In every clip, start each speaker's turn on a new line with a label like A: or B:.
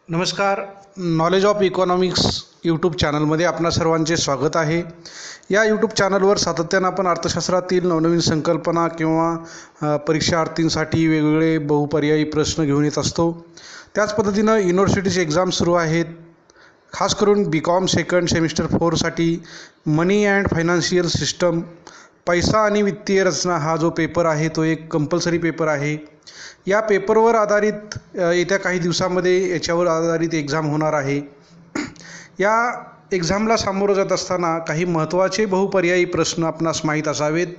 A: नमस्कार. Knowledge of economics YouTube चॅनलमध्ये आपणा सर्वांचे स्वागत आहे. या यूट्यूब चॅनलवर सातत्यानं आपण अर्थशास्त्रातील नवनवीन संकल्पना किंवा परीक्षार्थींसाठी वेगवेगळे बहुपर्यायी प्रश्न घेऊन येत असतो. त्याच पद्धतीनं युनिव्हर्सिटीचे एक्झाम सुरू आहेत. खास करून BCom सेकंड सेमिस्टर 4साठी मनी अँड फायनान्शियल सिस्टम, पैसा आणि वित्तीय रचना हा जो पेपर आहे तो एक कंपल्सरी पेपर आहे. या पेपरवर आधारित येत्या काही दिवसामध्ये याच्यावर आधारित एक्झाम होणार आहे. या एक्झामला सामोरं जात असताना काही महत्त्वाचे बहुपर्यायी प्रश्न आपणास माहीत असावेत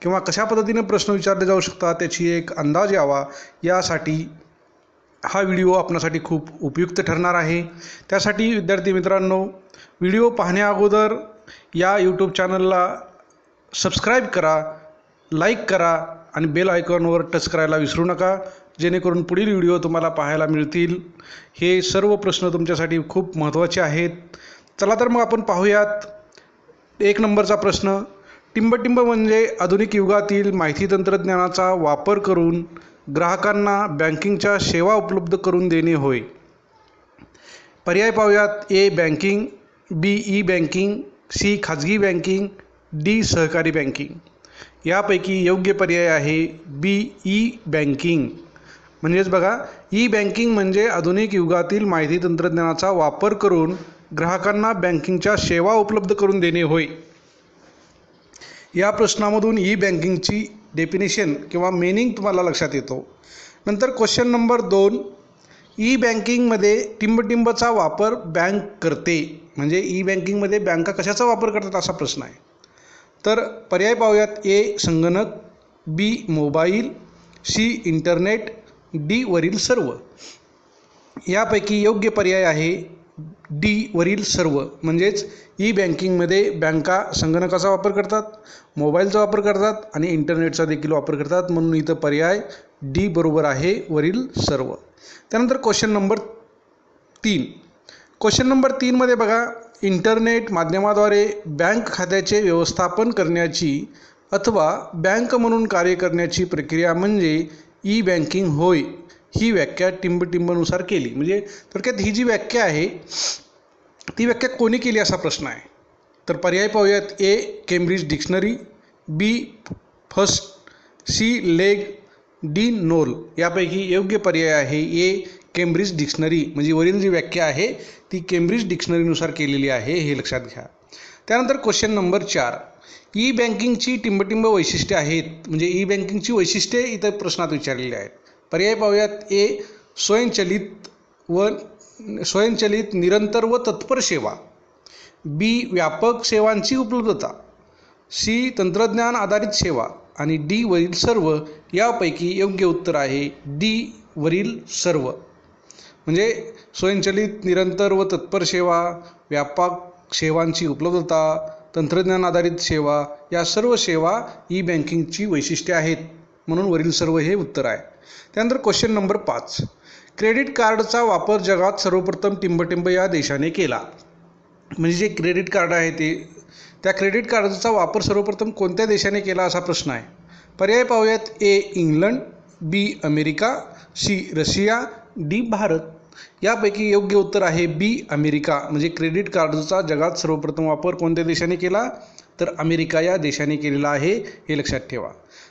A: किंवा कशा पद्धतीने प्रश्न विचारले जाऊ शकतात त्याची एक अंदाज यावा, यासाठी हा व्हिडिओ आपणासाठी खूप उपयुक्त ठरणार आहे. त्यासाठी विद्यार्थी मित्रांनो, व्हिडिओ पाहण्या अगोदर या यूट्यूब चॅनलला सबस्क्राईब करा, लाईक करा आणि बेल आयकॉनवर टच करायला विसरू नका, जेणेकरून पुढील व्हिडिओ तुम्हाला पाहायला मिळतील. हे सर्व प्रश्न तुमच्यासाठी खूप महत्त्वाचे आहेत. चला तर मग आपण पाहूयात. 1 नंबरचा प्रश्न, टिंबटिंब म्हणजे आधुनिक युगातील माहिती तंत्रज्ञानाचा वापर करून ग्राहकांना बँकिंगच्या सेवा उपलब्ध करून देणे होय. पर्याय पाहूयात. A banking, B e banking, C खाजगी बँकिंग, डी सहकारी बँकिंग. यापैकी योग्य पर्याय आहे बी ई बँकिंग. म्हणजेच बघा, ई बँकिंग म्हणजे आधुनिक युगातील माहिती तंत्रज्ञानाचा वापर करून ग्राहकांना बँकिंगच्या सेवा उपलब्ध करून देणे होय. या प्रश्नामधून ई बँकिंगची डेफिनेशन किंवा मीनिंग तुम्हाला लक्षात येतो. नंतर क्वेश्चन नंबर 2, ई बँकिंगमध्ये टिंबटिंबचा वापर बँक करते. म्हणजे ई बँकिंगमध्ये बँका कशाचा वापर करतात असा प्रश्न आहे. तर पर्याय पाहूयात. ए संगणक, बी मोबाईल, सी इंटरनेट, डी वरील सर्व. यापैकी योग्य पर्याय आहे डी वरील सर्व. म्हणजेच ई बँकिंगमध्ये बँका संगणकाचा वापर करतात, मोबाईलचा वापर करतात आणि इंटरनेटचा देखील वापर करतात. म्हणून इथं पर्याय डी बरोबर आहे, वरील सर्व. त्यानंतर क्वेश्चन नंबर 3. क्वेश्चन नंबर 3मध्ये बघा, इंटरनेट माध्यमाद्वारे बँक खात्याचे व्यवस्थापन करण्याची अथवा बँक म्हणून कार्य करण्याची प्रक्रिया म्हणजे ई बँकिंग होय. ही व्याख्या टिंबटिंबनुसार केली. म्हणजे थोडक्यात ही जी व्याख्या आहे ती व्याख्या कोणी केली असा प्रश्न आहे. तर पर्याय पाहूयात. A Cambridge dictionary, B first, C leg, D knoll. यापैकी योग्य पर्याय आहे ए केम्ब्रिज डिक्शनरी. म्हणजे वरील जी व्याख्या आहे ती केम्ब्रिज डिक्शनरीनुसार केलेली आहे, हे लक्षात घ्या. त्यानंतर क्वेश्चन नंबर 4, ई बँकिंगची टिंबटिंब वैशिष्ट्ये आहेत. म्हणजे ई बँकिंगची वैशिष्ट्ये इथं प्रश्नात विचारलेली आहेत. पर्याय पाहूयात. ए स्वयंचलित निरंतर व तत्पर सेवा, बी व्यापक सेवांची उपलब्धता, सी तंत्रज्ञान आधारित सेवा आणि डी वरील सर्व. यापैकी योग्य उत्तर आहे डी वरील सर्व. म्हणजे स्वयंचलित निरंतर व तत्पर सेवा, व्यापक सेवांची उपलब्धता, तंत्रज्ञान आधारित सेवा, या सर्व सेवा ई बँकिंगची वैशिष्ट्ये आहेत. म्हणून वरील सर्व हे उत्तर आहे. त्यानंतर क्वेश्चन नंबर 5, क्रेडिट कार्डचा वापर जगात सर्वप्रथम टिंबटिंब या देशाने केला. म्हणजे जे क्रेडिट कार्ड आहे त्या क्रेडिट कार्डचा वापर सर्वप्रथम कोणत्या देशाने केला असा प्रश्न आहे. पर्याय पाहूयात. A England, B America, C Russia, D Bharat. यापैकी योग्य उत्तर आहे बी अमेरिका. म्हणजे क्रेडिट कार्डचा जगात सर्वप्रथम वापर कोणत्या देशाने केला, तर अमेरिका या देशाने केलेला आहे, हे लक्षात ठेवा.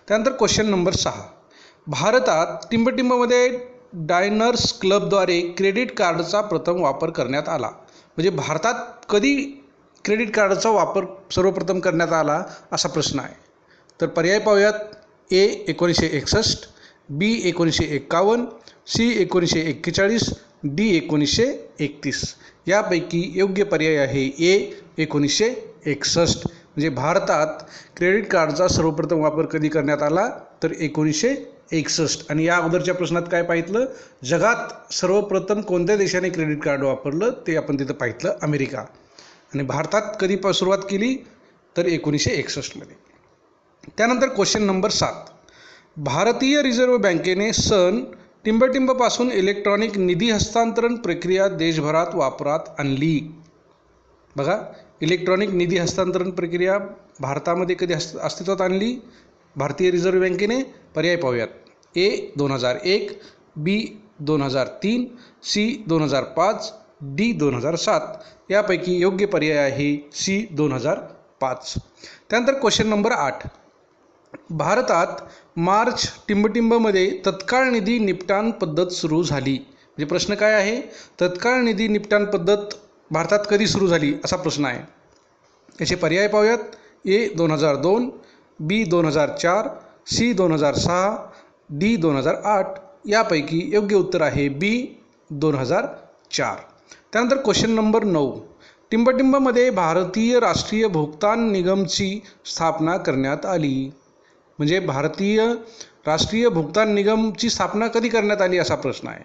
A: त्यानंतर क्वेश्चन नंबर 6, भारतात टिंबटिंबमध्ये डायनर्स क्लबद्वारे क्रेडिट कार्डचा प्रथम वापर करण्यात आला. म्हणजे भारतात कधी क्रेडिट कार्डचा वापर सर्वप्रथम करण्यात आला असा प्रश्न आहे. तर पर्याय पाहूयात. ए 1961, बी 1951, सी 1941, डी 1931. यापैकी योग्य पर्याय आहे ए 1961. म्हणजे भारतात क्रेडिट कार्डचा सर्वप्रथम वापर कधी करण्यात आला, तर 1961. आणि या अगोदरच्या प्रश्नात काय पाहितलं, जगात सर्वप्रथम कोणत्या देशाने क्रेडिट कार्ड वापरलं ते आपण तिथं पाहितलं, अमेरिका. आणि भारतात कधी सुरुवात केली, तर 1961मध्ये. त्यानंतर क्वेश्चन नंबर 7, भारतीय रिझर्व्ह बँकेने सन टिंबटिंबपासून इलेक्ट्रॉनिक निधी हस्तांतरण प्रक्रिया देशभरात वापरात आणली. बघा, इलेक्ट्रॉनिक निधी हस्तांतरण प्रक्रिया भारतामध्ये कधी अस्तित्वात आणली भारतीय रिझर्व्ह बँकेने. पर्याय पाहूयात. ए 2001, बी 2003, सी 2005, डी 2007 यापैकी योग्य पर्याय आहे सी 2005. त्यानंतर क्वेश्चन नंबर 8. भारतात मार्च टिंबटिंबमध्ये तत्काळ निधी निपटान पद्धत सुरू झाली. म्हणजे प्रश्न काय आहे, तत्काळ निधी निपटान पद्धत भारतात कधी सुरू झाली असा प्रश्न आहे. याचे पर्याय पाहूयात. ए 2002, बी 2004, सी 2006, डी 2008 यापैकी योग्य उत्तर आहे बी 2004. त्यानंतर क्वेश्चन नंबर 9. टिंबटिंबमध्ये भारतीय राष्ट्रीय भुगतान निगमची स्थापना करण्यात आली. म्हणजे भारतीय राष्ट्रीय भुगतान निगमची स्थापना कधी करण्यात आली असा प्रश्न आहे.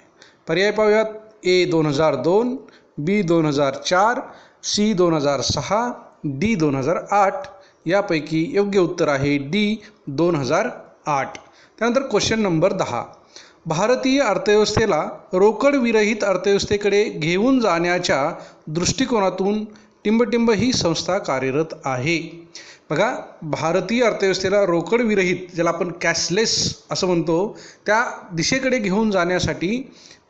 A: पर्याय पाहूयात. ए 2002, बी 2004, सी 2006, डी 2008 यापैकी योग्य उत्तर आहे डी 2008. त्यानंतर क्वेश्चन नंबर 10. भारतीय अर्थव्यवस्थेला रोकड विरहित अर्थव्यवस्थेकडे घेऊन जाण्याच्या दृष्टिकोनातून टिंबटिंब ही संस्था कार्यरत आहे. बघा, भारतीय अर्थव्यवस्थेला रोकड विरहित, ज्याला आपण कॅशलेस असं म्हणतो, त्या दिशेकडे घेऊन जाण्यासाठी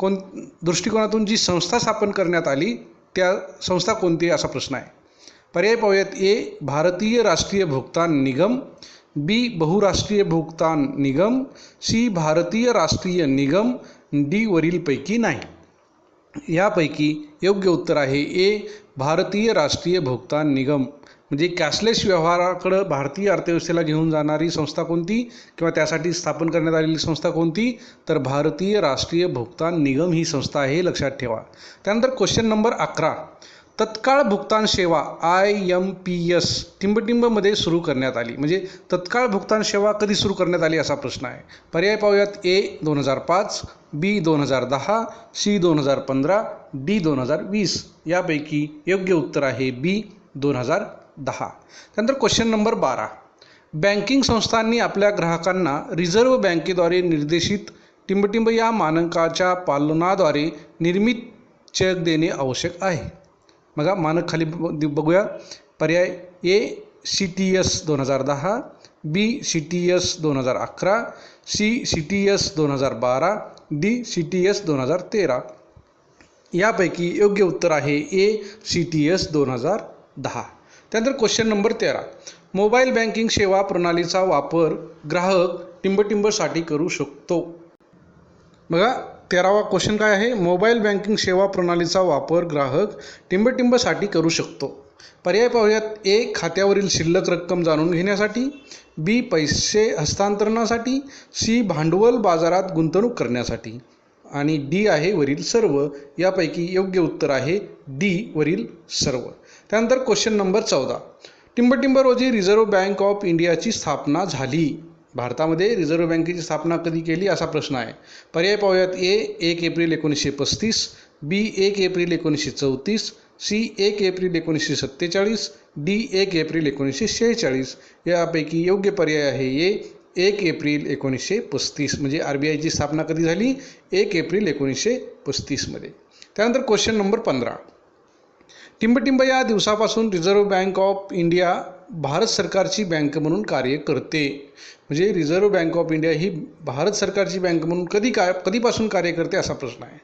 A: दृष्टिकोनातून जी संस्था स्थापन करण्यात आली त्या संस्था कोणती असा प्रश्न आहे. पर्याय पाहूयात. ए भारतीय राष्ट्रीय भुगतान निगम, बी बहुराष्ट्रीय भुगतान निगम, सी भारतीय राष्ट्रीय निगम, डी वरीलपैकी नाही. यापैकी योग्य उत्तर आहे ए भारतीय राष्ट्रीय भुगतान निगम. म्हणजे कॅशलेस व्यवहाराकडे भारतीय अर्थव्यवस्थेला घेऊन जाणारी संस्था कोणती किंवा त्यासाठी स्थापन करण्यात आलेली संस्था कोणती, तर भारतीय राष्ट्रीय भुगतान निगम ही संस्था आहे, लक्षात ठेवा. त्यानंतर क्वेश्चन नंबर 11. तत्काळ भुगतान सेवा IMPS टिंबटिंबमध्ये सुरू करण्यात आली. म्हणजे तत्काळ भुगतान सेवा कधी सुरू करण्यात आली असा प्रश्न आहे. पर्याय पाहूयात. ए 2005, बी 2010, सी 2015, डी 2020 यापैकी योग्य उत्तर आहे बी 2010. त्यानंतर क्वेश्चन नंबर 12. बँकिंग संस्थांनी आपल्या ग्राहकांना रिझर्व्ह बँकेद्वारे निर्देशित टिंबटिंब या मानकाच्या पालनाद्वारे निर्मित चेक देणे आवश्यक आहे. बघा, मानक खाली बघूया. पर्याय. A CTS 2010, B CTS 2011, C CTS 2012, D CTS 2013 यापैकी योग्य उत्तर आहे ए CTS 2010. त्यानंतर क्वेश्चन नंबर 13. मोबाईल बँकिंग सेवा प्रणालीचा वापर ग्राहक टिंबटिंबसाठी करू शकतो. बघा, 13वा क्वेश्चन काय आहे, मोबाईल बँकिंग सेवा प्रणालीचा वापर ग्राहक टिंबटिंबसाठी करू शकतो. पर्याय पाहूयात. ए खात्यावरील शिल्लक रक्कम जाणून घेण्यासाठी, बी पैसे हस्तांतरणासाठी, सी भांडवल बाजारात गुंतवणूक करण्यासाठी आणि डी आहे वरील सर्व. यापैकी योग्य उत्तर आहे डी वरील सर्व. त्यानंतर क्वेश्चन नंबर 14. टिंबटिंब रोजी रिझर्व्ह बँक ऑफ इंडियाची स्थापना झाली. भारतामध्ये रिझर्व्ह बँकेची स्थापना कधी केली असा प्रश्न आहे. पर्याय पाहूयात. ए 1 एप्रिल 1935, बी 1 एप्रिल 1934, सी 1 एप्रिल 1947, डी 1 एप्रिल 1946 यापैकी योग्य पर्याय आहे ए 1 एप्रिल 1935. म्हणजे RBIची स्थापना कधी झाली, 1 एप्रिल 1935 मध्ये. त्यानंतर क्वेश्चन नंबर 15. टिंबटिंब या दिवसापासून reserve bank of India Bharat सरकारची बँक म्हणून कार्य करते. म्हणजे रिझर्व्ह बँक ऑफ इंडिया ही भारत सरकारची बँक म्हणून कधीपासून कार्य करते असा प्रश्न आहे.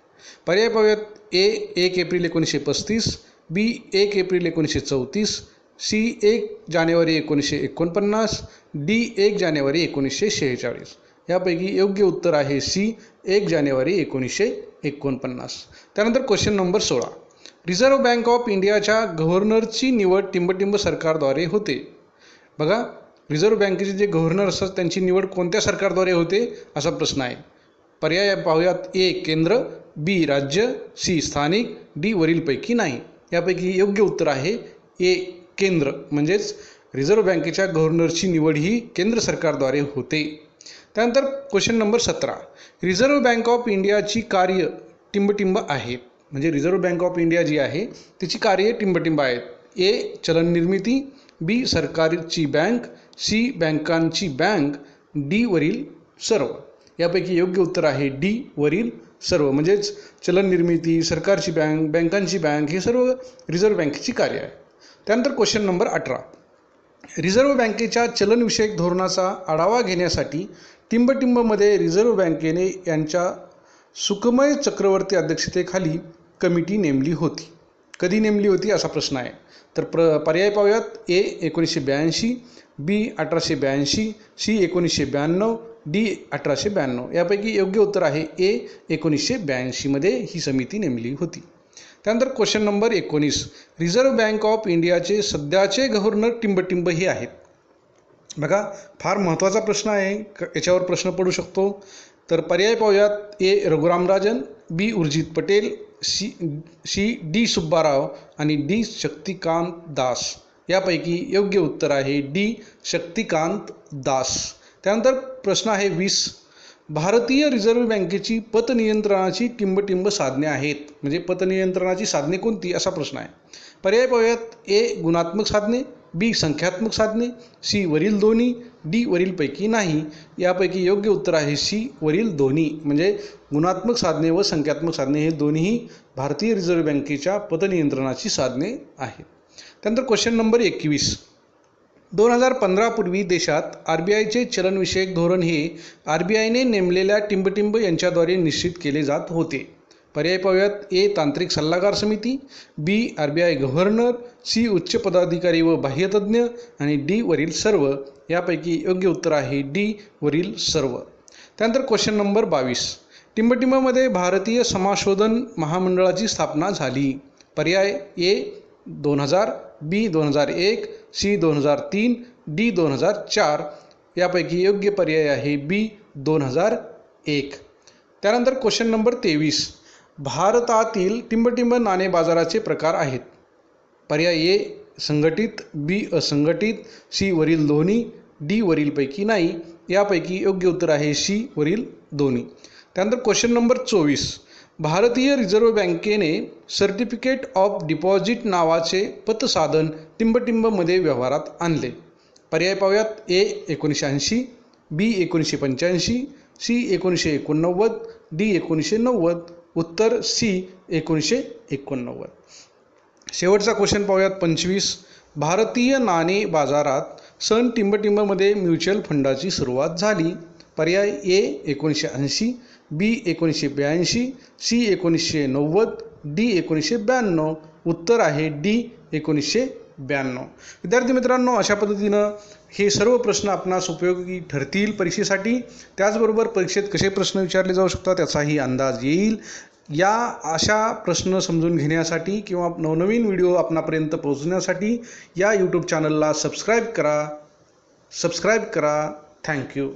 A: पर्याय पाहूयात. ए 1 एप्रिल 1935, बी 1 एप्रिल 1934, सी 1 जानेवारी 1949, डी 1 जानेवारी 1946 यापैकी योग्य उत्तर आहे सी 1 जानेवारी 1949. त्यानंतर question number 16. Reserve bank of इंडियाच्या गव्हर्नरची निवड टिंबटिंब सरकारद्वारे होते. बघा, रिझर्व्ह बँकेचे जे गव्हर्नर असतात त्यांची निवड कोणत्या सरकारद्वारे होते असा प्रश्न आहे. पर्याय पाहूयात. ए केंद्र, बी राज्य, सी स्थानिक, डी वरीलपैकी नाही. यापैकी योग्य उत्तर आहे ए केंद्र. म्हणजेच रिझर्व्ह बँकेच्या गव्हर्नरची निवड ही केंद्र सरकारद्वारे होते. त्यानंतर question number 17. Reserve bank of इंडियाची कार्य टिंबटिंब आहेत. म्हणजे रिझर्व्ह बँक ऑफ इंडिया जी आहे तिची कार्ये टिंबटिंब आहेत. ए चलन निर्मिती, बी सरकारची बँक, सी बँकांची बँक, डी वरील सर्व. यापैकी योग्य उत्तर आहे डी वरील सर्व. म्हणजेच चलन निर्मिती, सरकारची बँक, बँकांची बँक हे सर्व रिझर्व्ह बँकेची कार्य आहे. त्यानंतर क्वेश्चन नंबर 18. रिझर्व्ह बँकेच्या चलनविषयक धोरणाचा आढावा घेण्यासाठी टिंबटिंबमध्ये रिझर्व्ह बँकेने यांच्या सुखमय चक्रवर्ती अध्यक्षतेखाली कमिटी नेमली होती? कधी नेमली होती असा प्रश्न आहे. तर पर्याय पाहूयात. ए 1982, बी 1882, सी 1992, डी 1892. यापैकी योग्य उत्तर आहे ए 1982 मध्ये ही समिती नेमली होती. त्यानंतर question number 19. Reserve bank of इंडियाचे सध्याचे गव्हर्नर टिंबटिंब हे आहेत. बघा, फार महत्त्वाचा प्रश्न आहे, याच्यावर प्रश्न पडू शकतो. तर पर्याय पाहूयात. ए रघुराम राजन, बी उर्जित पटेल, सी डी सुब्बाराव आणि डी शक्तिकांत दास. यापैकी योग्य उत्तर आहे डी शक्तिकांत दास. त्यानंतर प्रश्न आहे 20. भारतीय रिझर्व्ह बँकेची पतनियंत्रणाची टिंबटिंब साधने आहेत. म्हणजे पतनियंत्रणाची साधने कोणती असा प्रश्न आहे. पर्याय पाहूयात. ए गुणात्मक साधने, बी संख्यात्मक साधने, सी वरील दोन्ही, डी वरीलपैकी नाही. यापैकी योग्य उत्तर आहे सी वरील दोन्ही. म्हणजे गुणात्मक साधने व संख्यात्मक साधने हे दोन्ही भारतीय रिझर्व्ह बँकेच्या पतनियंत्रणाची साधने आहेत. त्यानंतर क्वेश्चन नंबर 21. 2015 पूर्वी देशात RBIचे चलनविषयक धोरण हे RBIने नेमलेल्या टिंबटिंब यांच्याद्वारे निश्चित केले जात होते. पर्याय पाहूयात. ए तांत्रिक सल्लागार समिती, बी RBI गव्हर्नर, सी उच्च पदाधिकारी व बाह्यतज्ज्ञ आणि डी वरील सर्व. यापैकी योग्य उत्तर आहे डी वरील सर्व. त्यानंतर क्वेश्चन नंबर 22. टिंबटिंबमध्ये भारतीय समाशोधन महामंडळाची स्थापना झाली. पर्याय. ए 2000, बी 2001, सी 2003, डी 2004. यापैकी योग्य पर्याय आहे बी 2001. त्यानंतर क्वेश्चन नंबर 23. भारतातील टिंबटिंब नाणे बाजाराचे प्रकार आहेत. पर्याय. ए संघटित, बी असंघटित, सी वरील दोन्ही, डी वरीलपैकी नाही. यापैकी योग्य उत्तर आहे सी वरील दोन्ही. त्यानंतर क्वेश्चन नंबर 24. भारतीय रिझर्व्ह बँकेने सर्टिफिकेट ऑफ डिपॉझिट नावाचे पतसाधन टिंबटिंबमध्ये व्यवहारात आणले. पर्याय पाहूयात. ए 1980, बी 1985, सी 1989, डी 1990. उत्तर सी 1989. शेवटचा क्वेश्चन पाहूयात 25. भारतीय नाणे बाजारात सन टिंबटिंबमध्ये म्युच्युअल फंडाची सुरुवात झाली. पर्याय. ए 1980, बी 1982, सी 1990, डी 1992. उत्तर आहे डी 1992. विद्यार्थी मित्रांनो, अशा पद्धतीनं हे सर्व प्रश्न आपणास उपयोगी ठरतील परीक्षेसाठी. त्याचबरोबर परीक्षेत कसे प्रश्न विचारले जाऊ शकतात याचाही अंदाज येईल. या अशा प्रश्न समजून घेण्यासाठी किंवा नवनवीन व्हिडिओ आपणापर्यंत पोहोचण्यासाठी या यूट्यूब चॅनलला सबस्क्राईब करा. थँक्यू.